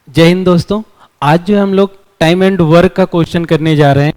जय हिंद दोस्तों। आज जो है हम लोग टाइम एंड वर्क का क्वेश्चन करने जा रहे हैं।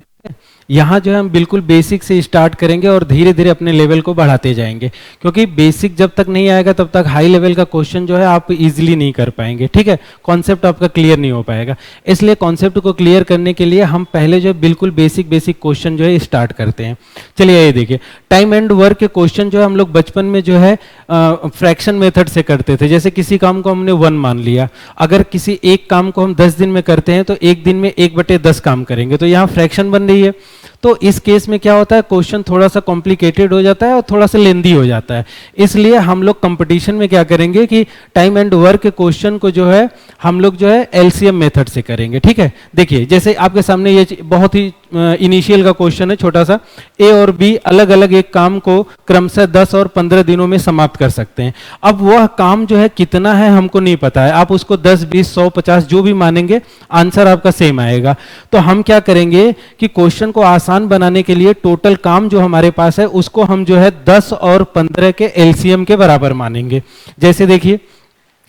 यहाँ जो है हम बिल्कुल बेसिक से स्टार्ट करेंगे और धीरे धीरे अपने लेवल को बढ़ाते जाएंगे, क्योंकि बेसिक जब तक नहीं आएगा तब तक हाई लेवल का क्वेश्चन जो है आप इजीली नहीं कर पाएंगे। ठीक है, कॉन्सेप्ट आपका क्लियर नहीं हो पाएगा। इसलिए कॉन्सेप्ट को क्लियर करने के लिए हम पहले जो है बिल्कुल बेसिक बेसिक क्वेश्चन जो है स्टार्ट करते हैं। चलिए ये देखिए, टाइम एंड वर्क के क्वेश्चन जो है हम लोग बचपन में जो है फ्रैक्शन मेथड से करते थे। जैसे किसी काम को हमने 1 मान लिया, अगर किसी एक काम को हम 10 दिन में करते हैं तो एक दिन में 1/10 काम करेंगे, तो यहाँ फ्रैक्शन बन रही है। तो इस केस में क्या होता है, क्वेश्चन थोड़ा सा कॉम्प्लिकेटेड हो जाता है और थोड़ा सा लेंदी हो जाता है। इसलिए हम लोग कंपटीशन में क्या करेंगे कि टाइम एंड वर्क के क्वेश्चन को जो है हम लोग जो है एलसीएम मेथड से करेंगे। ठीक है, देखिए जैसे आपके सामने ये बहुत ही इनिशियल का क्वेश्चन है, छोटा सा। ए और बी अलग अलग एक काम को क्रमशः 10 और 15 दिनों में समाप्त कर सकते हैं। अब वह काम जो है कितना है हमको नहीं पता है, आप उसको 10, 20, 100, 50 जो भी मानेंगे, आंसर आपका सेम आएगा। तो हम क्या करेंगे कि क्वेश्चन को आसान बनाने के लिए टोटल काम जो हमारे पास है उसको हम जो है 10 और 15 के एलसीएम के बराबर मानेंगे। जैसे देखिए,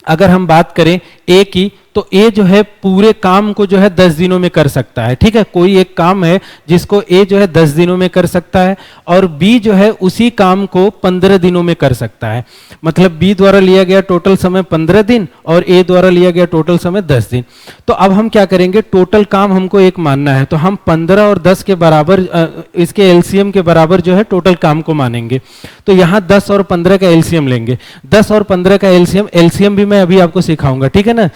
अगर हम बात करें ए की, तो ए जो है पूरे काम को जो है 10 दिनों में कर सकता है। ठीक है, कोई एक काम है जिसको ए जो है 10 दिनों में कर सकता है, और बी जो है उसी काम को 15 दिनों में कर सकता है। मतलब बी द्वारा लिया गया टोटल समय 15 दिन और ए द्वारा लिया गया टोटल समय 10 दिन। तो अब हम क्या करेंगे, टोटल काम हमको एक मानना है, तो हम 15 और 10 के बराबर इसके एलसीएम के बराबर जो है टोटल काम को मानेंगे। तो यहाँ 10 और 15 का एलसीएम लेंगे। 10 और 15 का एलसीएम एलसीएम भी मैं अभी आपको सिखाऊंगा। ठीक है ना,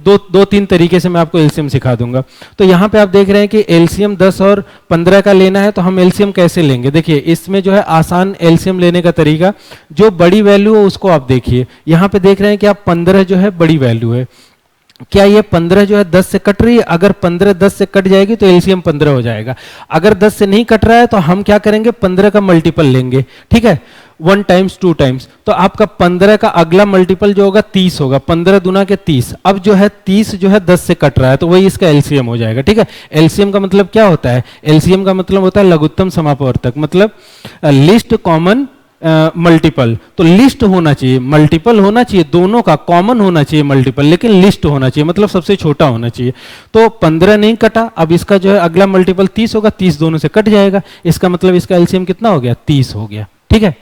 दो तीन तरीके से मैं आपको एलसीएम सिखा दूंगा। तो यहाँ पे आप देख रहे हैं कि एलसीएम 10 और 15 का लेना है, तो हम एलसीएम कैसे लेंगे। देखिए इसमें जो है आसान एलसीएम लेने का तरीका, जो बड़ी वैल्यू है उसको आप देखिए। यहाँ पे देख रहे हैं कि आप 15 जो है बड़ी वैल्यू है, क्या ये 15 जो है 10 से कट रही है। अगर 15 10 से कट जाएगी तो एलसीएम 15 हो जाएगा। अगर 10 से नहीं कट रहा है तो हम क्या करेंगे, 15 का मल्टीपल लेंगे। ठीक है, 1 टाइम्स 2 टाइम्स, तो आपका 15 का अगला मल्टीपल जो होगा 30 होगा। 15 दुना के 30। अब जो है 30 जो है 10 से कट रहा है, तो वही इसका एलसीएम हो जाएगा। ठीक है, एलसीएम का मतलब क्या होता है, एलसीएम का मतलब होता है लघुत्तम समापवर्तक, मतलब लिस्ट कॉमन मल्टीपल। तो लिस्ट होना चाहिए, मल्टीपल होना चाहिए, दोनों का कॉमन होना चाहिए मल्टीपल, लेकिन लिस्ट होना चाहिए, मतलब सबसे छोटा होना चाहिए। तो 15 नहीं कटा, अब इसका जो है अगला मल्टीपल 30 होगा, 30 दोनों से कट जाएगा, इसका मतलब इसका एलसीएम कितना हो गया, 30 हो गया। ठीक है,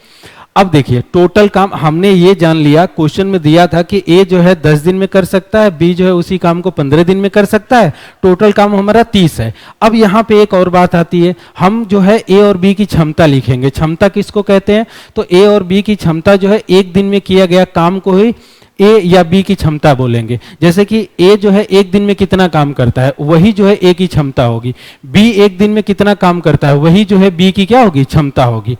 अब देखिए टोटल काम हमने ये जान लिया, क्वेश्चन में दिया था कि ए जो है 10 दिन में कर सकता है, बी जो है उसी काम को 15 दिन में कर सकता है, टोटल काम हमारा 30 है। अब यहाँ पे एक और बात आती है, हम जो है ए और बी की क्षमता लिखेंगे। क्षमता किसको कहते हैं, तो ए और बी की क्षमता जो है एक दिन में किया गया काम को ही ए या बी की क्षमता बोलेंगे। जैसे कि ए जो है एक दिन में कितना काम करता है, वही जो है ए की क्षमता होगी। बी एक दिन में कितना काम करता है, वही जो है बी की क्या होगी, क्षमता होगी।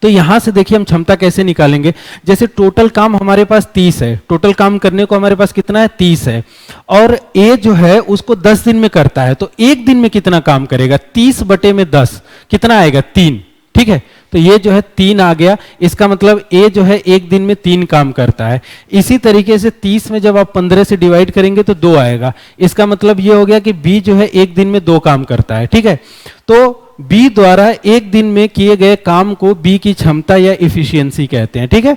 तो यहां से देखिए हम क्षमता कैसे निकालेंगे। जैसे टोटल काम हमारे पास 30 है, टोटल काम करने को हमारे पास कितना है, 30 है, और ए जो है उसको 10 दिन में करता है, तो एक दिन में कितना काम करेगा, 30/10 कितना आएगा, 3। ठीक है, तो ये जो है 3 आ गया। इसका मतलब ए जो है एक दिन में 3 काम करता है। इसी तरीके से 30 में जब आप 15 से डिवाइड करेंगे तो 2 आएगा। इसका मतलब ये हो गया कि बी जो है एक दिन में 2 काम करता है। ठीक है, तो बी द्वारा एक दिन में किए गए काम को बी की क्षमता या इफिशियंसी कहते हैं। ठीक है,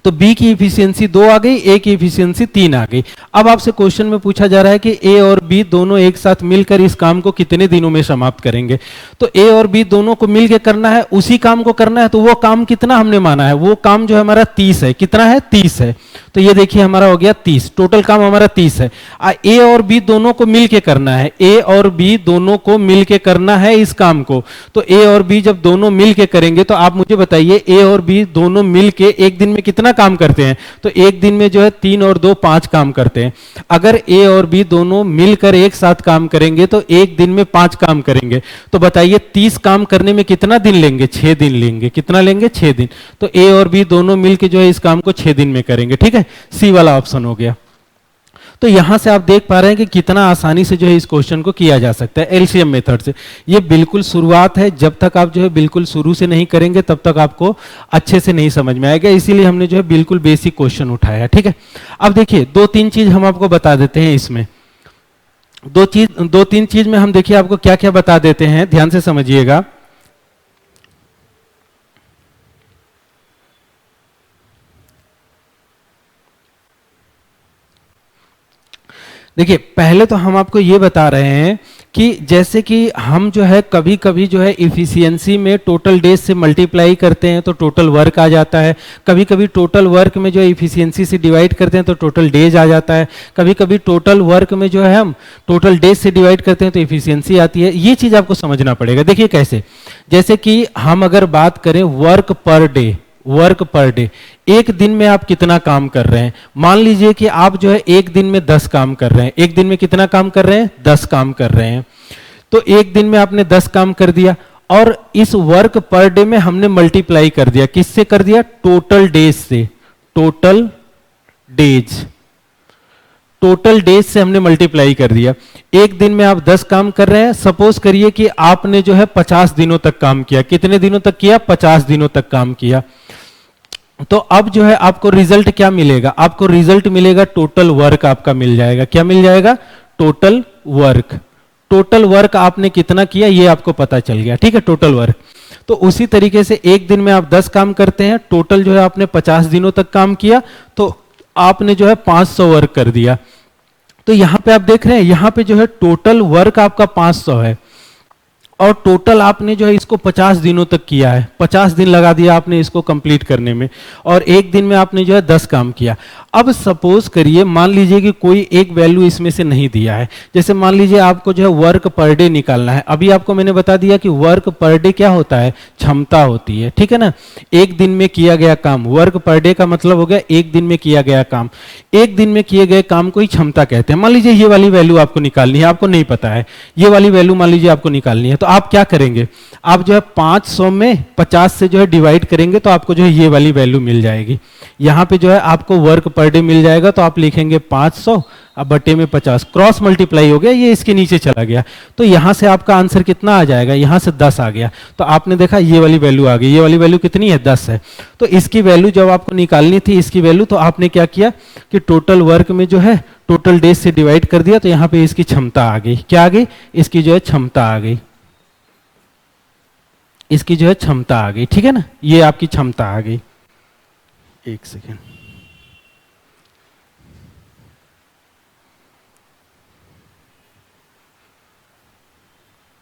तो बी की इफिशियंसी 2 आ गई, ए की इफिशियंसी 3 आ गई। अब आपसे क्वेश्चन में पूछा जा रहा है कि ए और बी दोनों एक साथ मिलकर इस काम को कितने दिनों में समाप्त करेंगे। तो ए और बी दोनों को मिलकर करना है, उसी काम को करना है, तो वो काम कितना हमने माना है, वो काम जो है हमारा 30 है। कितना है, 30 है। तो ये देखिए हमारा हो गया 30, टोटल काम हमारा 30 है। ए और बी दोनों को मिलके करना है, ए और बी दोनों को मिलके करना है इस काम को। तो ए और बी जब दोनों मिलके करेंगे तो आप मुझे बताइए, ए और बी दोनों मिलके एक दिन में कितना काम करते हैं, तो एक दिन में जो है 3 और 2 5 काम करते हैं। अगर ए और बी दोनों मिलकर एक साथ काम करेंगे तो एक दिन में 5 काम करेंगे। तो बताइए 30 काम करने में कितना दिन लेंगे, 6 दिन लेंगे। कितना लेंगे, 6 दिन। तो ए और बी दोनों मिलकर जो है इस काम को 6 दिन में करेंगे। ठीक है, सी वाला ऑप्शन हो गया। तो यहां से आप देख पा रहे हैं कि कितना आसानी से जो है इस क्वेश्चन को किया जा सकता है एलसीएम मेथड से। ये बिल्कुल शुरुआत है, जब तक आप जो है बिल्कुल शुरू से नहीं करेंगे तब तक आपको अच्छे से नहीं समझ में आएगा, इसीलिए हमने जो है बिल्कुल बेसिक क्वेश्चन उठाया। ठीक है, अब देखिए 2-3 चीज हम आपको बता देते हैं इसमें। 2-3 चीज में हम देखिए आपको क्या क्या बता देते हैं, ध्यान से समझिएगा। देखिए पहले तो हम आपको ये बता रहे हैं कि जैसे कि हम जो है कभी कभी जो है इफिशियंसी में टोटल डेज से मल्टीप्लाई करते हैं तो टोटल वर्क आ जाता है, कभी कभी टोटल वर्क में जो है इफिशियंसी से डिवाइड करते हैं तो टोटल डेज आ जाता है, कभी कभी टोटल वर्क में जो है हम टोटल डेज से डिवाइड करते हैं तो इफिशियंसी आती है। ये चीज़ आपको समझना पड़ेगा। देखिए कैसे, जैसे कि हम अगर बात करें work per day, work per day, एक दिन में आप कितना काम कर रहे हैं। मान लीजिए कि आप जो है एक दिन में 10 काम कर रहे हैं। एक दिन में कितना काम कर रहे हैं? 10 काम कर रहे हैं। तो एक दिन में आपने 10 काम कर दिया और इस वर्क पर डे में हमने मल्टीप्लाई कर दिया। किससे कर दिया? टोटल डेज से। टोटल डेज, टोटल डेज से हमने मल्टीप्लाई कर दिया। एक दिन में आप 10 काम कर रहे हैं, सपोज करिए कि आपने जो है 50 दिनों तक काम किया। कितने दिनों तक किया? 50 दिनों तक काम किया। तो अब जो है आपको रिजल्ट क्या मिलेगा? आपको रिजल्ट मिलेगा टोटल वर्क आपका मिल जाएगा। क्या मिल जाएगा? Total work. टोटल वर्क आपने कितना किया ये आपको पता चल गया, ठीक है, टोटल वर्क। तो उसी तरीके से एक दिन में आप 10 काम करते हैं, टोटल जो है आपने 50 दिनों तक काम किया तो आपने जो है 500 वर्क कर दिया। तो यहां पे आप देख रहे हैं, यहां पे जो है टोटल वर्क आपका 500 है और टोटल आपने जो है इसको 50 दिनों तक किया है। 50 दिन लगा दिया आपने इसको कंप्लीट करने में और एक दिन में आपने जो है 10 काम किया। अब सपोज करिए, मान लीजिए कि कोई एक वैल्यू इसमें से नहीं दिया है। जैसे मान लीजिए आपको जो है वर्क पर डे निकालना है। अभी आपको मैंने बता दिया कि वर्क पर डे क्या होता है? क्षमता होती है, ठीक है ना। एक दिन में किया गया काम, वर्क पर डे का मतलब हो गया एक दिन में किया गया काम। एक दिन में किए गए काम को ही क्षमता कहते हैं। मान लीजिए ये वाली वैल्यू आपको निकालनी है, आपको नहीं पता है ये वाली वैल्यू, मान लीजिए आपको निकालनी है, तो आप क्या करेंगे? आप जो है 500 में 50 से जो है डिवाइड करेंगे तो आपको जो है ये वाली वैल्यू मिल जाएगी। यहां पे जो है आपको वर्क पर डे मिल जाएगा तो आप लिखेंगे 500 अब बटे में 50, क्रॉस मल्टीप्लाई हो गया, ये इसके नीचे चला गया। तो यहां से आपका आंसर कितना आ जाएगा? यहां से 10 आ गया। तो आपने देखा ये वाली वैल्यू आ गई। ये वाली वैल्यू कितनी है? 10 है। तो इसकी वैल्यू जब आपको निकालनी थी, इसकी वैल्यू, तो आपने क्या किया कि टोटल वर्क में जो है टोटल डेज से डिवाइड कर दिया तो यहां पे इसकी क्षमता आ गई। क्या आ गई? इसकी जो है क्षमता आ गई। इसकी जो है क्षमता आ गई, ठीक है ना, ये आपकी क्षमता आ गई। एक सेकेंड,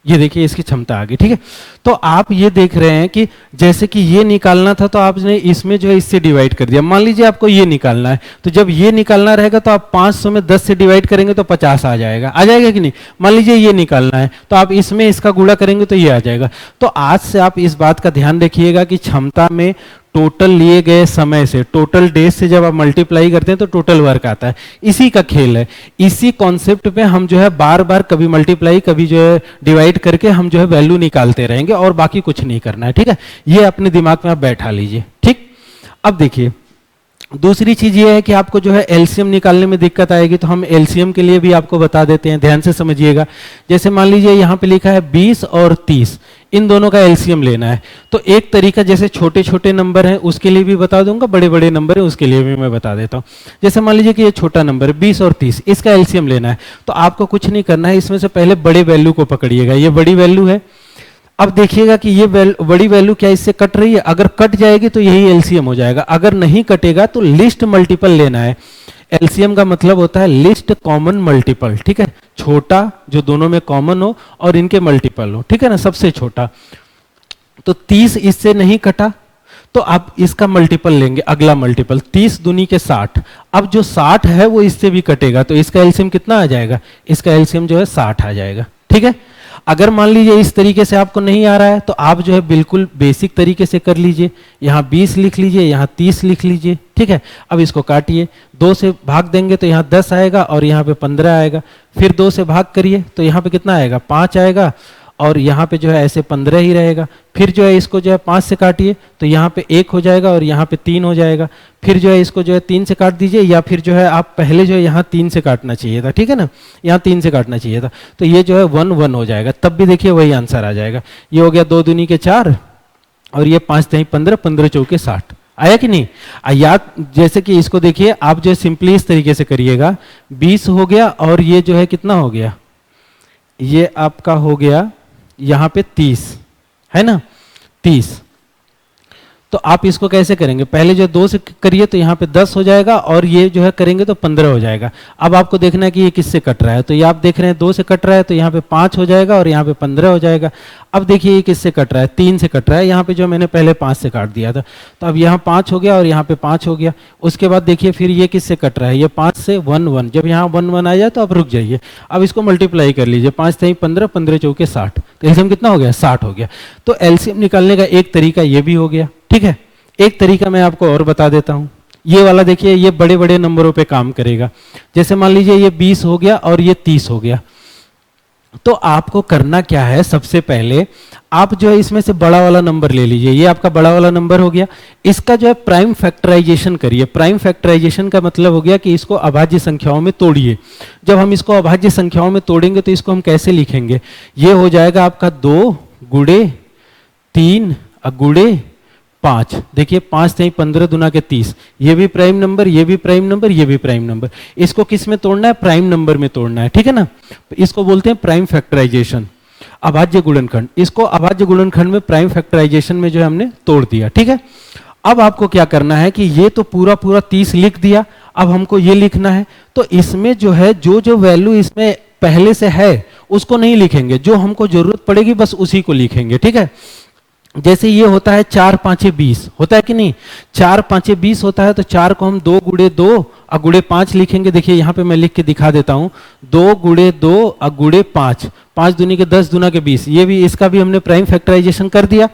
ये देखिए इसकी क्षमता आ गई, ठीक है। तो आप ये देख रहे हैं कि जैसे कि ये निकालना था तो आपने इसमें जो है इससे डिवाइड कर दिया। मान लीजिए आपको ये निकालना है, तो जब ये निकालना रहेगा तो आप 500 में 10 से डिवाइड करेंगे तो 50 आ जाएगा। आ जाएगा कि नहीं? मान लीजिए ये निकालना है तो आप इसमें इसका गुणा करेंगे तो ये आ जाएगा। तो आज से आप इस बात का ध्यान रखिएगा कि क्षमता में टोटल लिए गए समय से, टोटल डेज से जब आप मल्टीप्लाई करते हैं तो टोटल वर्क आता है। इसी का खेल है। इसी कॉन्सेप्ट पे हम जो है बार बार कभी मल्टीप्लाई कभी जो है डिवाइड करके हम जो है वैल्यू निकालते रहेंगे और बाकी कुछ नहीं करना है, ठीक है। ये अपने दिमाग में आप बैठा लीजिए, ठीक। अब देखिए दूसरी चीज ये है कि आपको जो है एलसीएम निकालने में दिक्कत आएगी, तो हम एलसीएम के लिए भी आपको बता देते हैं, ध्यान से समझिएगा। जैसे मान लीजिए यहाँ पे लिखा है 20 और 30, इन दोनों का एलसीएम लेना है। तो एक तरीका, जैसे छोटे छोटे नंबर हैं उसके लिए भी बता दूंगा, बड़े बड़े नंबर है उसके लिए भी मैं बता देता हूँ। जैसे मान लीजिए कि ये छोटा नंबर है 20 और 30, इसका एलसीएम लेना है। तो आपको कुछ नहीं करना है, इसमें से पहले बड़े वैल्यू को पकड़िएगा। ये बड़ी वैल्यू है। अब देखिएगा कि ये बड़ी वैल्यू क्या इससे कट रही है? अगर कट जाएगी तो यही एलसीएम हो जाएगा, अगर नहीं कटेगा तो लिस्ट मल्टीपल लेना है। एलसीएम का मतलब होता है लिस्ट कॉमन मल्टीपल, ठीक है। छोटा जो दोनों में कॉमन हो और इनके मल्टीपल हो, ठीक है ना, सबसे छोटा। तो 30 इससे नहीं कटा तो आप इसका मल्टीपल लेंगे, अगला मल्टीपल 30 दूनी के 60। अब जो 60 है वो इससे भी कटेगा तो इसका एलसीएम कितना आ जाएगा? इसका एलसीएम जो है 60 आ जाएगा, ठीक है। अगर मान लीजिए इस तरीके से आपको नहीं आ रहा है तो आप जो है बिल्कुल बेसिक तरीके से कर लीजिए। यहाँ 20 लिख लीजिए, यहाँ 30 लिख लीजिए, ठीक है। अब इसको काटिए, 2 से भाग देंगे तो यहाँ 10 आएगा और यहाँ पे 15 आएगा। फिर 2 से भाग करिए तो यहाँ पे कितना आएगा? 5 आएगा और यहाँ पे जो है ऐसे 15 ही रहेगा। फिर जो है इसको जो है 5 से काटिए तो यहाँ पे 1 हो जाएगा और यहाँ पे 3 हो जाएगा। फिर जो है इसको जो है 3 से काट दीजिए, या फिर जो है आप पहले जो है यहाँ 3 से काटना चाहिए था, ठीक है ना, यहाँ 3 से काटना चाहिए था। तो ये जो है 1 1 हो जाएगा, तब भी देखिए वही आंसर आ जाएगा। ये हो गया 2 दूनी के 4 और ये 5 3 15, 15 चौके 60। आया कि नहीं? याद, जैसे कि इसको देखिए आप जो है सिंपली इस तरीके से करिएगा। 20 हो गया और ये जो है कितना हो गया? ये आपका हो गया यहाँ पे 30, है ना, 30। तो तो आप इसको कैसे करेंगे, पहले जो 2 से करिए तो यहाँ पे 10 हो जाएगा, और ये जो है करेंगे तो 15 हो जाएगा। अब आपको देखना है कि ये किससे कट रहा है, तो ये आप देख रहे हैं 2 से कट रहा है, तो यहाँ पे 5 हो जाएगा और यहाँ पे 15 हो जाएगा। अब देखिए ये किससे कट रहा है, 3 से कट रहा है, यहाँ पे जो मैंने पहले 5 से काट दिया था, तो अब यहाँ 5 हो गया और यहाँ पे 5 हो गया। उसके बाद देखिए फिर ये किससे कट रहा है, ये 5 से 1 1, जब यहाँ 1 1 आ जाए तो आप रुक जाइए। अब इसको मल्टीप्लाई कर लीजिए, 5 3 15, 15 चौके 60, तो एलसीएम कितना हो गया, 60 हो गया। तो एलसीएम निकालने का एक तरीका ये भी हो गया, ठीक है। एक तरीका मैं आपको और बता देता हूँ, ये वाला देखिए, ये बड़े बड़े नंबरों पे काम करेगा। जैसे मान लीजिए ये 20 हो गया और ये 30 हो गया, तो आपको करना क्या है, सबसे पहले आप जो है इसमें से बड़ा वाला नंबर ले लीजिए, ये आपका बड़ा वाला नंबर हो गया, इसका जो है प्राइम फैक्टराइजेशन करिए। प्राइम फैक्टराइजेशन का मतलब हो गया कि इसको अभाज्य संख्याओं में तोड़िए। जब हम इसको अभाज्य संख्याओं में तोड़ेंगे तो इसको हम कैसे लिखेंगे, ये हो जाएगा आपका 2 गुणे 3 गुणे 5। देखिए 5 3 15 दुना के 30, ये भी प्राइम नंबर, ये भी प्राइम नंबर, ये भी प्राइम नंबर। इसको किस में तोड़ना है, प्राइम नंबर में तोड़ना है, ठीक है ना। इसको बोलते हैं प्राइम फैक्टराइजेशन, अभाज्य गुणनखंड। इसको अभाज्य गुणनखंड में प्राइम फैक्टराइजेशन में जो है हमने तोड़ दिया, ठीक है। अब आपको क्या करना है कि ये तो पूरा पूरा 30 लिख दिया, अब हमको ये लिखना है, तो इसमें जो है जो जो वैल्यू इसमें पहले से है उसको नहीं लिखेंगे, जो हमको जरूरत पड़ेगी बस उसी को लिखेंगे, ठीक है। जैसे ये होता है 4 5 20, होता है कि नहीं, 4 5 20 होता है, तो 4 को हम 2 गुणे 2 और गुणे 5 लिखेंगे। देखिए यहाँ पे मैं लिख के दिखा देता हूँ, 2 गुणे 2 और गुणे 5, 5 दूनी के 10 दूना के 20, ये भी, इसका भी हमने प्राइम फैक्टराइजेशन कर दिया।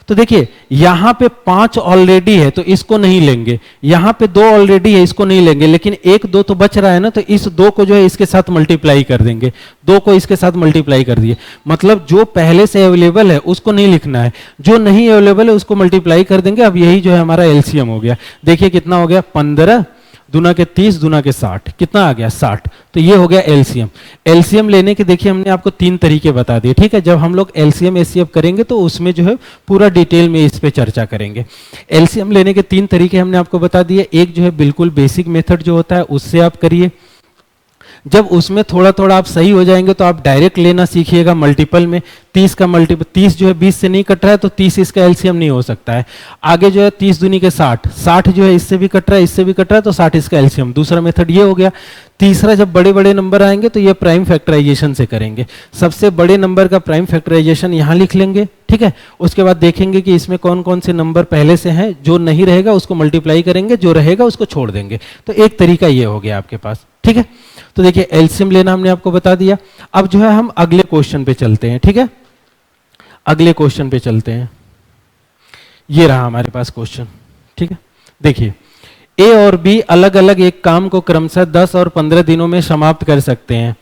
तो देखिए यहाँ पे 5 ऑलरेडी है तो इसको नहीं लेंगे, यहाँ पे 2 ऑलरेडी है इसको नहीं लेंगे, लेकिन 1 2 तो बच रहा है ना, तो इस 2 को जो है इसके साथ मल्टीप्लाई कर देंगे, 2 को इसके साथ मल्टीप्लाई कर दिए। मतलब जो पहले से अवेलेबल है उसको नहीं लिखना है, जो नहीं अवेलेबल है उसको मल्टीप्लाई कर देंगे। अब यही जो है हमारा एलसीएम हो गया। देखिए कितना हो गया, 15 दुना के 30 दुना के 60, कितना आ गया 60। तो ये हो गया एलसीएम। एलसीएम लेने के देखिए हमने आपको 3 तरीके बता दिए, ठीक है। जब हम लोग एलसीएम एचसीएफ करेंगे तो उसमें जो है पूरा डिटेल में इस पे चर्चा करेंगे। एलसीएम लेने के 3 तरीके हमने आपको बता दिए। एक जो है बिल्कुल बेसिक मेथड जो होता है उससे आप करिए, जब उसमें थोड़ा थोड़ा आप सही हो जाएंगे तो आप डायरेक्ट लेना सीखिएगा मल्टीपल में। 30 का मल्टीपल, 30 जो है 20 से नहीं कट रहा है तो 30 इसका एलसीएम नहीं हो सकता है। आगे जो है 30 दूनी के 60, 60 जो है इससे भी कट रहा है इससे भी कट रहा है तो 60 इसका एलसीएम। दूसरा मेथड ये हो गया। तीसरा, जब बड़े बड़े नंबर आएंगे तो ये प्राइम फैक्टराइजेशन से करेंगे। सबसे बड़े नंबर का प्राइम फैक्टराइजेशन यहाँ लिख लेंगे, ठीक है। उसके बाद देखेंगे कि इसमें कौन कौन से नंबर पहले से हैं, जो नहीं रहेगा उसको मल्टीप्लाई करेंगे, जो रहेगा उसको छोड़ देंगे। तो एक तरीका ये हो गया आपके पास, ठीक है। तो देखिए एलसीएम लेना हमने आपको बता दिया। अब जो है हम अगले क्वेश्चन पे चलते हैं, ठीक है। अगले क्वेश्चन पे चलते हैं। ये रहा हमारे पास क्वेश्चन, ठीक है। देखिए ए और बी अलग अलग एक काम को क्रमशः 10 और 15 दिनों में समाप्त कर सकते हैं।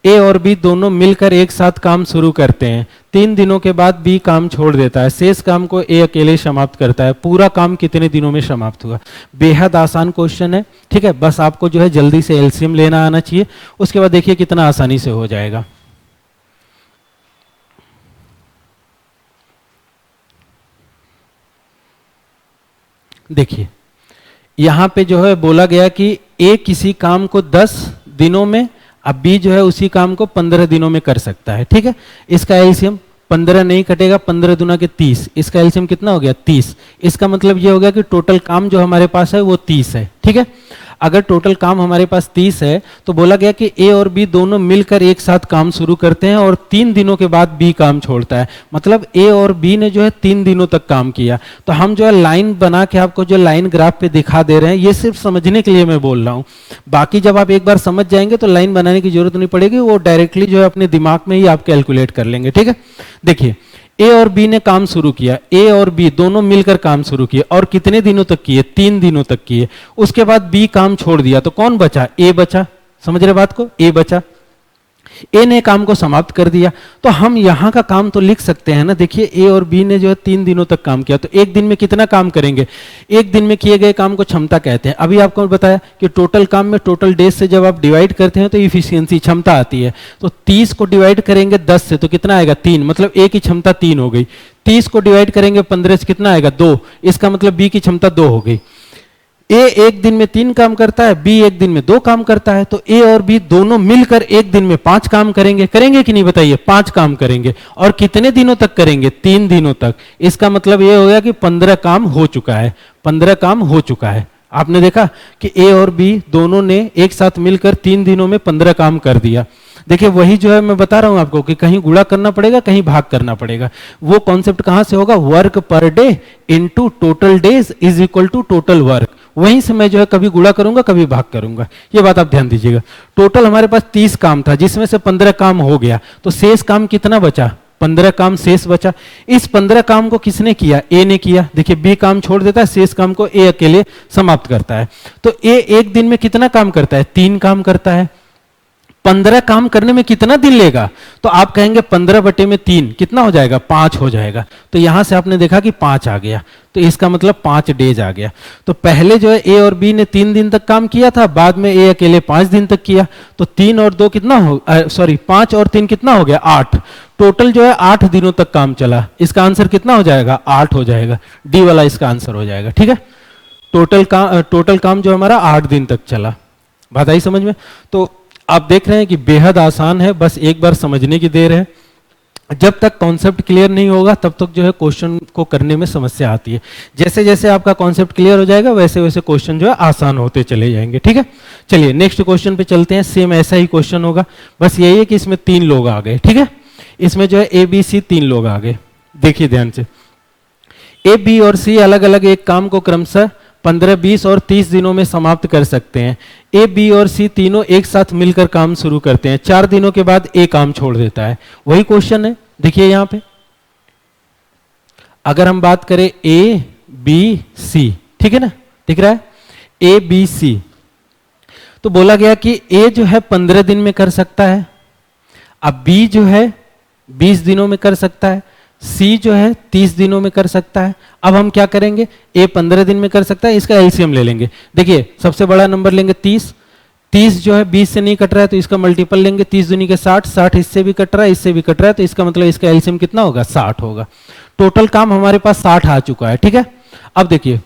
ए और बी दोनों मिलकर एक साथ काम शुरू करते हैं। 3 दिनों के बाद बी काम छोड़ देता है। शेष काम को ए अकेले समाप्त करता है। पूरा काम कितने दिनों में समाप्त हुआ? बेहद आसान क्वेश्चन है, ठीक है। बस आपको जो है जल्दी से एलसीएम लेना आना चाहिए। उसके बाद देखिए कितना आसानी से हो जाएगा। देखिए यहां पे जो है बोला गया कि ए किसी काम को 10 दिनों में, अब बी जो है उसी काम को 15 दिनों में कर सकता है, ठीक है। इसका एलसीएम 15 नहीं कटेगा, 15 दुना के 30, इसका एलसीएम कितना हो गया 30। इसका मतलब ये हो गया कि टोटल काम जो हमारे पास है वो 30 है, ठीक है। अगर टोटल काम हमारे पास 30 है तो बोला गया कि ए और बी दोनों मिलकर एक साथ काम शुरू करते हैं और 3 दिनों के बाद बी काम छोड़ता है। मतलब ए और बी ने जो है 3 दिनों तक काम किया। तो हम जो है लाइन बना के आपको जो लाइन ग्राफ पे दिखा दे रहे हैं, ये सिर्फ समझने के लिए मैं बोल रहा हूँ। बाकी जब आप एक बार समझ जाएंगे तो लाइन बनाने की जरूरत नहीं पड़ेगी, वो डायरेक्टली जो है अपने दिमाग में ही आप कैलकुलेट कर लेंगे, ठीक है। देखिए ए और बी ने काम शुरू किया, ए और बी दोनों मिलकर काम शुरू किए और कितने दिनों तक किए? 3 दिनों तक किए। उसके बाद बी काम छोड़ दिया तो कौन बचा? ए बचा। समझ रहे बात को? ए बचा। ए ने काम को समाप्त कर दिया तो हम यहां का काम तो लिख सकते हैं ना। देखिए ए और बी ने जो है 3 दिनों तक काम किया, तो एक दिन में कितना काम करेंगे? एक दिन में किए गए काम को क्षमता कहते हैं। अभी आपको बताया कि टोटल काम में टोटल डेज से जब आप डिवाइड करते हैं तो इफिशियंसी क्षमता आती है। तो 30 को डिवाइड करेंगे 10 से तो कितना आएगा? 3। मतलब ए की क्षमता 3 हो गई। 30 को डिवाइड करेंगे 15 से कितना आएगा? 2। इसका मतलब बी की क्षमता 2 हो गई। ए एक दिन में 3 काम करता है, बी एक दिन में 2 काम करता है, तो ए और बी दोनों मिलकर एक दिन में 5 काम करेंगे। करेंगे कि नहीं बताइए? 5 काम करेंगे। और कितने दिनों तक करेंगे? 3 दिनों तक। इसका मतलब ये हो गया कि 15 काम हो चुका है। 15 काम हो चुका है। आपने देखा कि ए और बी दोनों ने एक साथ मिलकर 3 दिनों में 15 काम कर दिया। देखिए वही जो है मैं बता रहा हूं आपको कि कहीं गुणा करना पड़ेगा, कहीं भाग करना पड़ेगा। वो कॉन्सेप्ट कहां से होगा? Work per day into total days is equal to total work. वहीं से मैं जो है कभी गुणा करूंगा, कभी भाग करूंगा। ये बात आप ध्यान दीजिएगा। टोटल हमारे पास 30 काम था, जिसमें से 15 काम हो गया, तो शेष काम कितना बचा? 15 काम शेष बचा। इस 15 काम को किसने किया? ए ने किया। देखिए बी काम छोड़ देता है, शेष काम को ए अकेले समाप्त करता है। तो ए एक दिन में कितना काम करता है? 3 काम करता है। 15 काम करने में कितना दिन लेगा? तो आप कहेंगे 15/3 कितना हो जाएगा? 5 हो जाएगा। तो यहां से आपने देखा कि 5 आ गया, तो इसका मतलब 5 डेज आ गया। तो पहले जो है ए और बी ने 3 दिन तक काम किया था, बाद में ए अकेले 5 दिन तक किया। तो 3 और 2 कितना हो, सॉरी 5 और 3 कितना हो गया? 8। टोटल जो है 8 दिनों तक काम चला। इसका आंसर कितना हो जाएगा? 8 हो जाएगा। डी वाला इसका आंसर हो जाएगा। ठीक है, टोटल काम जो हमारा 8 दिन तक चला। बात आई समझ में? तो आप देख रहे हैं कि बेहद आसान है, बस एक बार समझने की देर है। जब तक कॉन्सेप्ट क्लियर नहीं होगा तब तक जो है क्वेश्चन को करने में समस्या आती है। जैसे जैसे आपका कॉन्सेप्ट क्लियर हो जाएगा वैसे वैसे क्वेश्चन जो है आसान होते चले जाएंगे। ठीक है, चलिए नेक्स्ट क्वेश्चन पे चलते हैं। सेम ऐसा ही क्वेश्चन होगा, बस यही है कि इसमें 3 लोग आ गए। ठीक है, इसमें जो है ए बी सी 3 लोग आ गए। देखिए ध्यान से, ए बी और सी अलग अलग एक काम को क्रमशः 15, 20 और 30 दिनों में समाप्त कर सकते हैं। ए बी और सी तीनों एक साथ मिलकर काम शुरू करते हैं। 4 दिनों के बाद ए काम छोड़ देता है। वही क्वेश्चन है, देखिए यहां पे अगर हम बात करें ए बी सी, ठीक है ना, दिख रहा है ए बी सी, तो बोला गया कि ए जो है 15 दिन में कर सकता है, अब बी जो है 20 दिनों में कर सकता है, सी जो है 30 दिनों में कर सकता है। अब हम क्या करेंगे? ए 15 दिन में कर सकता है, इसका एलसीएम ले लेंगे। देखिए सबसे बड़ा नंबर लेंगे 30, 30 जो है 20 से नहीं कट रहा है तो इसका मल्टीपल लेंगे, 30 दूनी के 60, 60 इससे भी कट रहा है, इससे भी कट रहा है, तो इसका मतलब इसका एलसीएम कितना होगा? 60 होगा। टोटल काम हमारे पास 60 आ चुका है। ठीक है, अब देखिए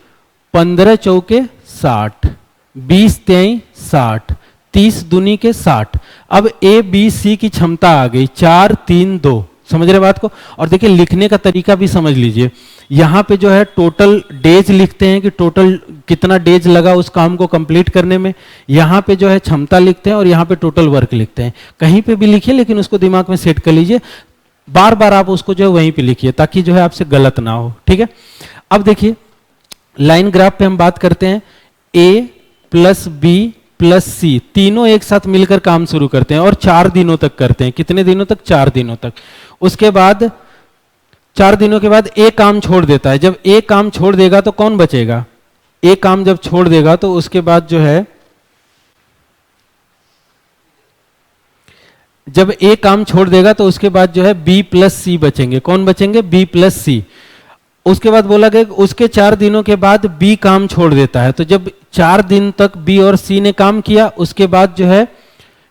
15 चौके 60, 20 तेई 60, 30 दूनी के 60। अब ए बी सी की क्षमता आ गई 4 3 2। समझ रहे बात को? और देखिए लिखने का तरीका भी समझ लीजिए। यहां पे जो है टोटल डेज लिखते हैं कि टोटल कितना डेज लगा उस काम को कंप्लीट करने में। यहां पे जो है क्षमता लिखते हैं और यहां पे टोटल वर्क लिखते हैं। कहीं पे भी लिखिए लेकिन उसको दिमाग में सेट कर लीजिए, बार बार आप उसको जो है वहीं पे लिखिए ताकि जो है आपसे गलत ना हो। ठीक है, अब देखिए लाइन ग्राफ पे हम बात करते हैं। ए प्लस बी प्लस सी तीनों एक साथ मिलकर काम शुरू करते हैं और 4 दिनों तक करते हैं। कितने दिनों तक? 4 दिनों तक। उसके बाद 4 दिनों के बाद ए काम छोड़ देता है। जब ए काम छोड़ देगा तो कौन बचेगा? ए काम जब छोड़ देगा तो उसके बाद जो है, जब ए काम छोड़ देगा तो उसके बाद जो है बी प्लस सी बचेंगे। कौन बचेंगे? बी प्लस सी। उसके बाद बोला गया उसके 4 दिनों के बाद बी काम छोड़ देता है। तो जब 4 दिन तक बी और सी ने काम किया उसके बाद जो है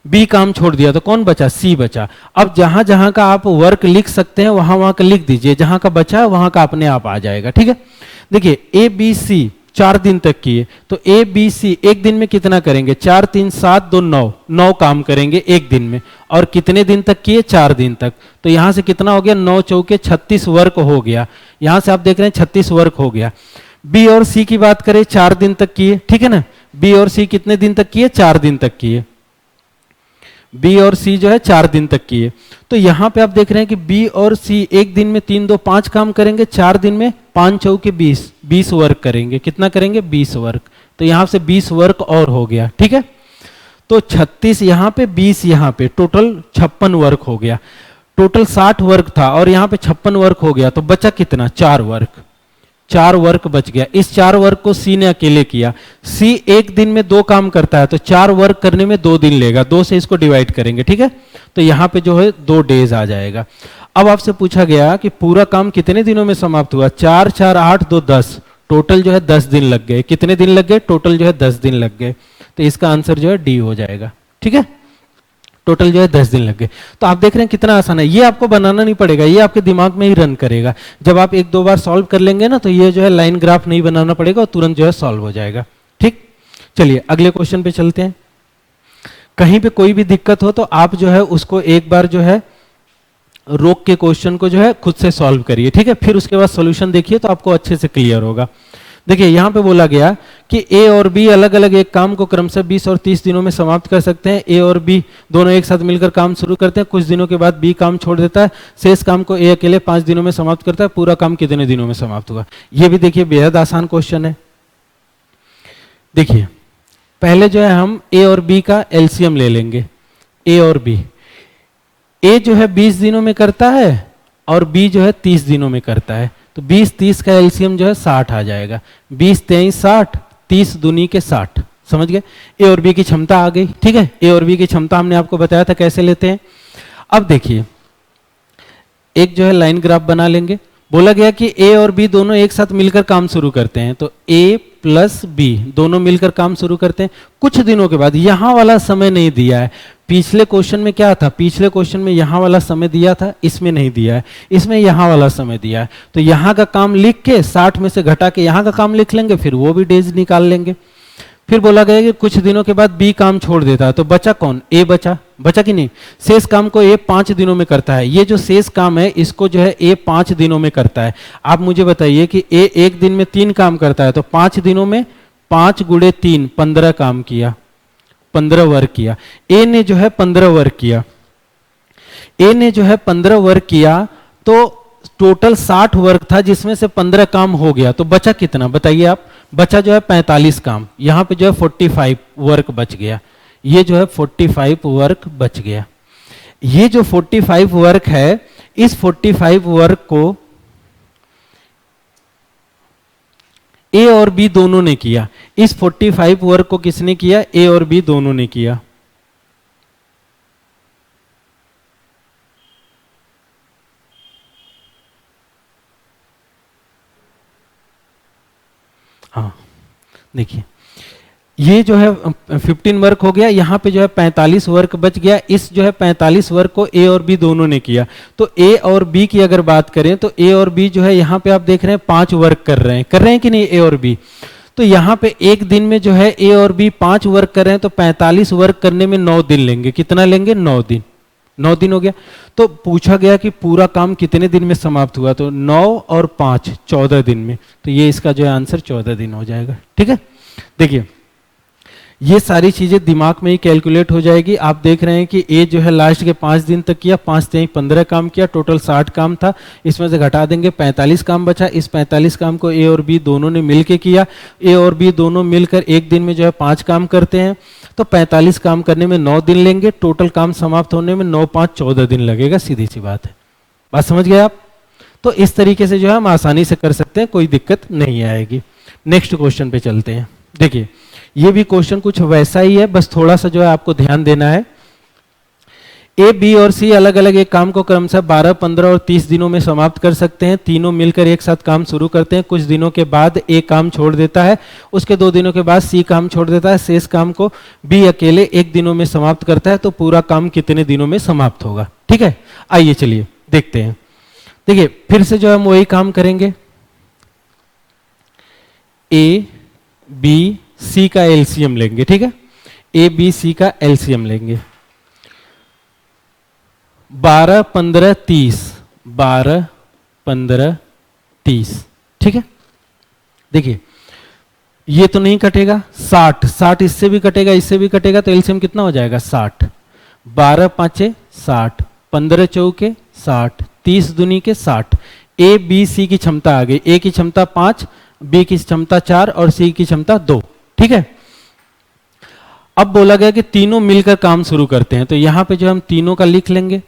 बी काम छोड़ दिया तो कौन बचा? सी बचा। अब जहां जहां का आप वर्क लिख सकते हैं वहां वहां का लिख दीजिए, जहां का बचा वहां का अपने आप आ जाएगा। ठीक है, देखिए ए बी सी 4 दिन तक किए तो ए बी सी एक दिन में कितना करेंगे? 4 3 7 2 9, 9 काम करेंगे एक दिन में। और कितने दिन तक किए? 4 दिन तक। तो यहां से कितना हो गया? 9 चौके 36 वर्क हो गया। यहां से आप देख रहे हैं 36 वर्क हो गया। बी और सी की बात करें, 4 दिन तक किए, ठीक है ना। बी और सी कितने दिन तक किए? 4 दिन तक किए। बी और सी जो है 4 दिन तक किए। तो यहां पे आप देख रहे हैं कि बी और सी एक दिन में 3 2 5 काम करेंगे, 4 दिन में 5 चौके 20, 20 वर्क करेंगे। कितना करेंगे? 20 वर्क। तो यहां से 20 वर्क और हो गया। ठीक है, तो 36 यहां पे, 20 यहां पे, टोटल 56 वर्क हो गया। टोटल 60 वर्क था और यहां पे 56 वर्क हो गया तो बचा कितना? 4 वर्क। 4 वर्क बच गया। इस 4 वर्क को सी ने अकेले किया। सी एक दिन में 2 काम करता है तो 4 वर्क करने में 2 दिन लेगा। 2 से इसको डिवाइड करेंगे। ठीक है, तो यहां पे जो है 2 डेज आ जाएगा। अब आपसे पूछा गया कि पूरा काम कितने दिनों में समाप्त हुआ? 4 4 8 2 10, टोटल जो है 10 दिन लग गए। कितने दिन लग गए? टोटल जो है 10 दिन लग गए। तो इसका आंसर जो है डी हो जाएगा। ठीक है, टोटल जो है 10 दिन लग गए। तो आप देख रहे हैं कितना आसान है। ये आपको बनाना नहीं पड़ेगा, ये आपके दिमाग में ही रन करेगा। जब आप 1 2 बार सॉल्व कर लेंगे ना तो ये जो है लाइन ग्राफ नहीं बनाना पड़ेगा और तुरंत जो है सॉल्व हो जाएगा। ठीक है। चलिए अगले क्वेश्चन पे चलते हैं। कहीं पे कोई भी दिक्कत हो तो आप जो है उसको एक बार जो है रोक के क्वेश्चन को जो है खुद से सॉल्व करिए, ठीक है, फिर उसके बाद सॉल्यूशन देखिए तो आपको अच्छे से क्लियर होगा। देखिए यहां पे बोला गया कि ए और बी अलग अलग एक काम को क्रमशः 20 और 30 दिनों में समाप्त कर सकते हैं। ए और बी दोनों एक साथ मिलकर काम शुरू करते हैं, कुछ दिनों के बाद बी काम छोड़ देता है, शेष काम को ए अकेले 5 दिनों में समाप्त करता है। पूरा काम कितने दिनों में समाप्त होगा? ये भी देखिए बेहद आसान क्वेश्चन है। देखिए पहले जो है हम ए और बी का एलसीएम ले लेंगे। ए और बी, ए जो है 20 दिनों में करता है और बी जो है 30 दिनों में करता है, तो 20-30 का एलसीएम जो है 60 आ जाएगा। 20-23 60, 30 दूनी के 60, समझ गए? ए और बी की क्षमता आ गई, ठीक है। ए और बी की क्षमता हमने आपको बताया था कैसे लेते हैं। अब देखिए एक जो है लाइन ग्राफ बना लेंगे। बोला गया कि ए और बी दोनों एक साथ मिलकर काम शुरू करते हैं, तो ए प्लस बी दोनों मिलकर काम शुरू करते हैं। कुछ दिनों के बाद, यहां वाला समय नहीं दिया है, पिछले क्वेश्चन में क्या था, पिछले क्वेश्चन में यहां वाला समय दिया था, इसमें नहीं दिया है, इसमें यहां वाला समय दिया है। तो यहां का काम लिख के 60 में से घटा के यहां का काम लिख लेंगे, फिर वो भी डेज निकाल लेंगे। फिर बोला गया कि कुछ दिनों के बाद बी काम छोड़ देता है, तो बचा कौन? ए बचा, बचा कि नहीं? शेष काम को ए 5 दिनों में करता है। ये जो शेष काम है इसको जो है ए 5 दिनों में करता है। आप मुझे बताइए कि ए एक दिन में 3 काम करता है, तो 5 दिनों में 5 गुणे 3 15 काम किया, 15 वर्क किया। ए ने जो है 15 वर्क किया, ए ने जो है 15 वर्क किया, तो टोटल 60 वर्क था जिसमें से 15 काम हो गया, तो बचा कितना बताइए आप? बचा जो है 45 काम। यहां पे जो है 45 वर्क बच गया, ये जो है 45 वर्क बच गया। ये जो 45 वर्क है, इस 45 वर्क को ए और बी दोनों ने किया। इस 45 वर्क को किसने किया? ए और बी दोनों ने किया। हाँ देखिए ये जो है 15 वर्क हो गया, यहां पे जो है 45 वर्क बच गया। इस जो है 45 वर्क को ए और बी दोनों ने किया। तो ए और बी की अगर बात करें तो ए और बी जो है यहां पे आप देख रहे हैं 5 वर्क कर रहे हैं कि नहीं? ए और बी। तो यहां पे एक दिन में जो है ए और बी 5 वर्क कर रहे हैं, तो 45 वर्क करने में 9 दिन लेंगे। कितना लेंगे? 9 दिन। 9 दिन हो गया। तो पूछा गया कि पूरा काम कितने दिन में समाप्त हुआ, तो 9 और 5 14 दिन में। तो ये इसका जो है आंसर 14 दिन हो जाएगा, ठीक है। देखिए ये सारी चीजें दिमाग में ही कैलकुलेट हो जाएगी। आप देख रहे हैं कि ए जो है लास्ट के 5 दिन तक किया, 5 - 15 काम किया, टोटल 60 काम था, इसमें से घटा देंगे 45 काम बचा। इस 45 काम को ए और बी दोनों ने मिलके किया। ए और बी दोनों मिलकर एक दिन में जो है 5 काम करते हैं, तो 45 काम करने में 9 दिन लेंगे, टोटल काम समाप्त होने में 9 - 5 14 दिन लगेगा। सीधी सी बात है, बात समझ गए आप? तो इस तरीके से जो है हम आसानी से कर सकते हैं, कोई दिक्कत नहीं आएगी। नेक्स्ट क्वेश्चन पे चलते हैं। देखिए ये भी क्वेश्चन कुछ वैसा ही है, बस थोड़ा सा जो है आपको ध्यान देना है। ए, बी और सी अलग अलग एक काम को क्रमशः 12, 15 और 30 दिनों में समाप्त कर सकते हैं। तीनों मिलकर एक साथ काम शुरू करते हैं। कुछ दिनों के बाद ए काम छोड़ देता है, उसके 2 दिनों के बाद सी काम छोड़ देता है। शेष काम को बी अकेले 1 दिनों में समाप्त करता है। तो पूरा काम कितने दिनों में समाप्त होगा? ठीक है, आइए चलिए देखते हैं। देखिए फिर से जो है हम वही काम करेंगे। ए, बी, सी का एलसीएम लेंगे, ठीक है। ए, बी, सी का एलसीएम लेंगे। 12, 15, 30, 12, 15, 30, ठीक है। देखिए ये तो नहीं कटेगा, 60, 60 इससे भी कटेगा, इससे भी कटेगा, तो एलसीएम कितना हो जाएगा? 60। 12 × 5 = 60, 15 × 4 = 60, 30 दूनी के 60। ए, बी, सी की क्षमता आ गई। ए की क्षमता 5, बी की क्षमता 4 और सी की क्षमता 2, ठीक है। अब बोला गया कि तीनों मिलकर काम शुरू करते हैं, तो यहां पे जो हम तीनों का लिख लेंगे।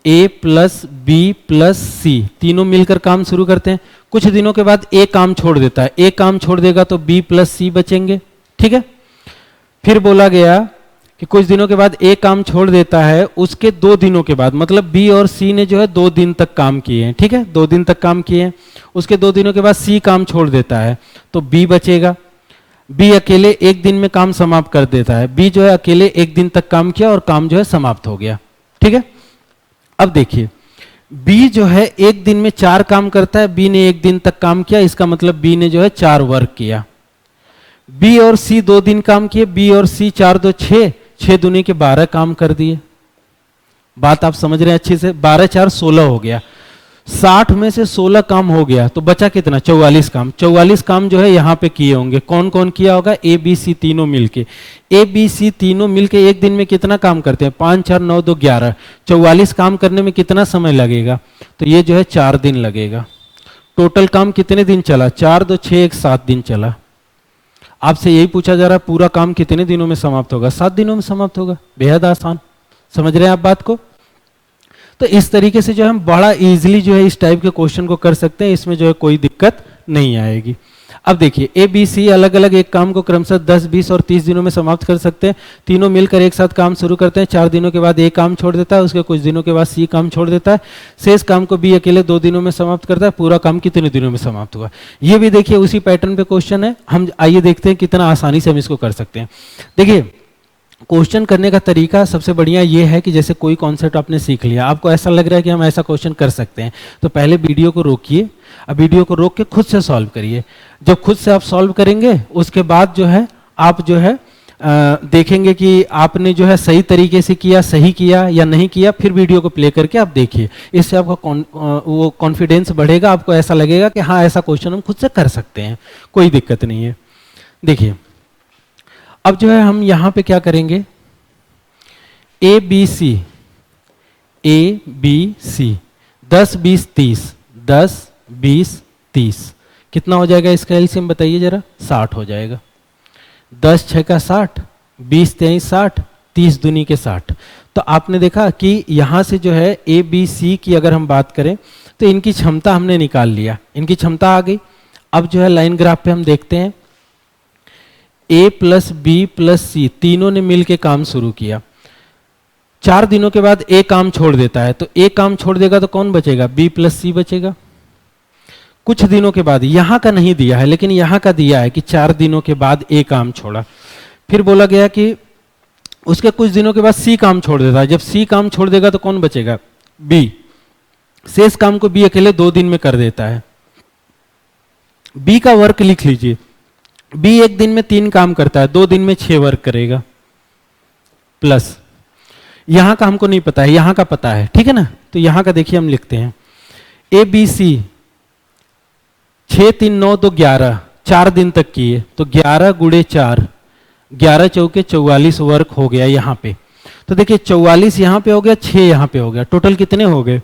ए प्लस बी प्लस सी तीनों मिलकर काम शुरू करते हैं। कुछ दिनों के बाद ए काम छोड़ देता है, ए काम छोड़ देगा तो बी प्लस सी बचेंगे, ठीक है। फिर बोला गया कि कुछ दिनों के बाद ए काम छोड़ देता है, उसके 2 दिनों के बाद, मतलब बी और सी ने जो है 2 दिन तक काम किए हैं, ठीक है, 2 दिन तक काम किए हैं। उसके 2 दिनों के बाद सी काम छोड़ देता है, तो बी बचेगा। बी अकेले 1 दिन में काम समाप्त कर देता है। बी जो है अकेले 1 दिन तक काम किया और काम जो है समाप्त हो गया, ठीक है। अब देखिए बी जो है 1 दिन में 4 काम करता है। बी ने 1 दिन तक काम किया, इसका मतलब बी ने जो है 4 वर्क किया। बी और सी 2 दिन काम किए, बी और सी 4 2 6, 6 दूनी के 12 काम कर दिए। बात आप समझ रहे हैं अच्छे से? 12 4 16 हो गया। 60 में से 16 काम हो गया तो बचा कितना? 44 काम। 44 काम जो है यहां पे किए होंगे। कौन कौन किया होगा? ए बी सी तीनों मिलके। ए बी सी तीनों मिलके एक दिन में कितना काम करते हैं? 5 4 9 2 11। 44 काम करने में कितना समय लगेगा? तो ये जो है 4 दिन लगेगा। टोटल काम कितने दिन चला? 4 2 6 1 7 दिन चला। आपसे यही पूछा जा रहा है पूरा काम कितने दिनों में समाप्त होगा? 7 दिनों में समाप्त होगा। बेहद आसान। समझ रहे हैं आप बात को? तो इस तरीके से जो है हम बड़ा इजीली जो है इस टाइप के क्वेश्चन को कर सकते हैं। इसमें जो है कोई दिक्कत नहीं आएगी। अब देखिए ए बी सी अलग अलग एक काम को क्रमशः 10 20 और 30 दिनों में समाप्त कर सकते हैं। तीनों मिलकर एक साथ काम शुरू करते हैं। 4 दिनों के बाद ए काम छोड़ देता है, उसके कुछ दिनों के बाद सी काम छोड़ देता है। शेष काम को बी अकेले 2 दिनों में समाप्त करता है। पूरा काम कितने दिनों में समाप्त हुआ? ये भी देखिए उसी पैटर्न पे क्वेश्चन है। हम आइए देखते हैं कितना आसानी से हम इसको कर सकते हैं। देखिए क्वेश्चन करने का तरीका सबसे बढ़िया ये है कि जैसे कोई कॉन्सेप्ट आपने सीख लिया, आपको ऐसा लग रहा है कि हम ऐसा क्वेश्चन कर सकते हैं, तो पहले वीडियो को रोकिए। अब वीडियो को रोक के खुद से सॉल्व करिए। जब खुद से आप सॉल्व करेंगे उसके बाद जो है आप जो है देखेंगे कि आपने जो है सही तरीके से किया, सही किया या नहीं किया। फिर वीडियो को प्ले करके आप देखिए। इससे आपका वो कॉन्फिडेंस बढ़ेगा। आपको ऐसा लगेगा कि हाँ ऐसा क्वेश्चन हम खुद से कर सकते हैं, कोई दिक्कत नहीं है। देखिए अब जो है हम यहां पे क्या करेंगे? ए बी सी 10 20 30 10 20 30 कितना हो जाएगा? इसका एलसीएम बताइए जरा। 60 हो जाएगा। 10 6 का 60, 20 23 60, 30 दूनी के 60। तो आपने देखा कि यहां से जो है ए बी सी की अगर हम बात करें तो इनकी क्षमता हमने निकाल लिया, इनकी क्षमता आ गई। अब जो है लाइन ग्राफ पे हम देखते हैं ए प्लस बी प्लस सी तीनों ने मिलकर काम शुरू किया। 4 दिनों के बाद ए काम छोड़ देता है, तो ए काम छोड़ देगा तो कौन बचेगा? बी प्लस सी बचेगा। कुछ दिनों के बाद, यहां का नहीं दिया है लेकिन यहां का दिया है कि 4 दिनों के बाद ए काम छोड़ा। फिर बोला गया कि उसके कुछ दिनों के बाद सी काम छोड़ देता है। जब सी काम छोड़ देगा तो कौन बचेगा? बी। शेष काम को बी अकेले 2 दिन में कर देता है। बी का वर्क लिख लीजिए। बी एक दिन में 3 काम करता है, 2 दिन में 6 वर्क करेगा। प्लस यहां का हमको नहीं पता है, यहां का पता है, ठीक है ना? तो यहां का देखिए हम लिखते हैं ए बी सी 6 3 9 2 11 4 दिन तक किए, तो 11 गुणे 4 11 चौके 44 वर्क हो गया यहां पे। तो देखिए 44 यहां पे हो गया, 6 यहां पे हो गया। टोटल कितने हो गए?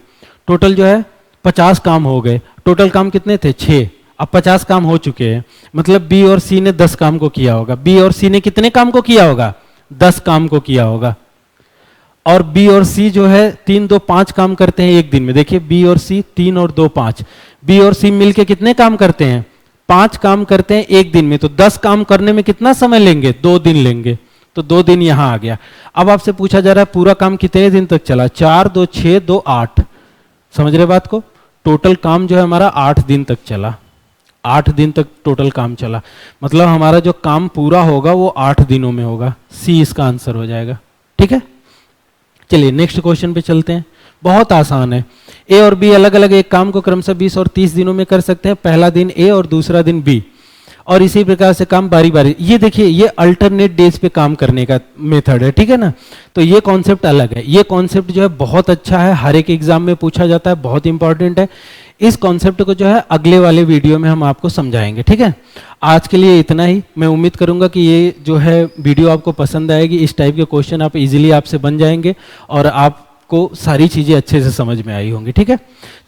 टोटल जो है 50 काम हो गए। टोटल काम कितने थे? 6। अब 50 काम हो चुके हैं, मतलब बी और सी ने 10 काम को किया होगा। बी और सी ने कितने काम को किया होगा? 10 काम को किया होगा। और बी और सी जो है 3 2 5 काम करते हैं एक दिन में। देखिए बी और सी 3 और 2 5, बी और सी मिलके कितने काम करते हैं? 5 काम करते हैं एक दिन में। तो 10 काम करने में कितना समय लेंगे? 2 दिन लेंगे। तो 2 दिन यहां आ गया। अब आपसे पूछा जा रहा है पूरा काम कितने दिन तक चला? 4 2 6 2 8। समझ रहे बात को? टोटल काम जो है हमारा 8 दिन तक चला। 8 दिन तक टोटल काम चला, मतलब हमारा जो काम पूरा होगा वो 8 दिनों में होगा। सी इसका आंसर हो जाएगा। ठीक है, चलिए नेक्स्ट क्वेश्चन पे चलते हैं। बहुत आसान है। ए और बी अलग अलग एक काम को क्रमशः 20 और 30 दिनों में कर सकते हैं। पहला दिन ए और दूसरा दिन बी, और इसी प्रकार से काम बारी बारी। ये देखिए ये अल्टरनेट डेज पे काम करने का मेथड है, ठीक है ना? तो ये कॉन्सेप्ट अलग है। ये कॉन्सेप्ट जो है बहुत अच्छा है, हर एक एग्जाम में पूछा जाता है, बहुत इंपॉर्टेंट है। इस कॉन्सेप्ट को जो है अगले वाले वीडियो में हम आपको समझाएंगे, ठीक है? आज के लिए इतना ही। मैं उम्मीद करूंगा कि ये जो है वीडियो आपको पसंद आएगी। इस टाइप के क्वेश्चन आप इजीली आपसे बन जाएंगे और आपको सारी चीजें अच्छे से समझ में आई होंगी, ठीक है?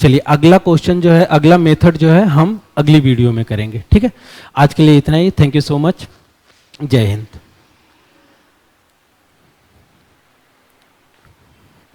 चलिए अगला क्वेश्चन जो है, अगला मेथड जो है हम अगली वीडियो में करेंगे, ठीक है? आज के लिए इतना ही। Thank you so much. जय हिंद।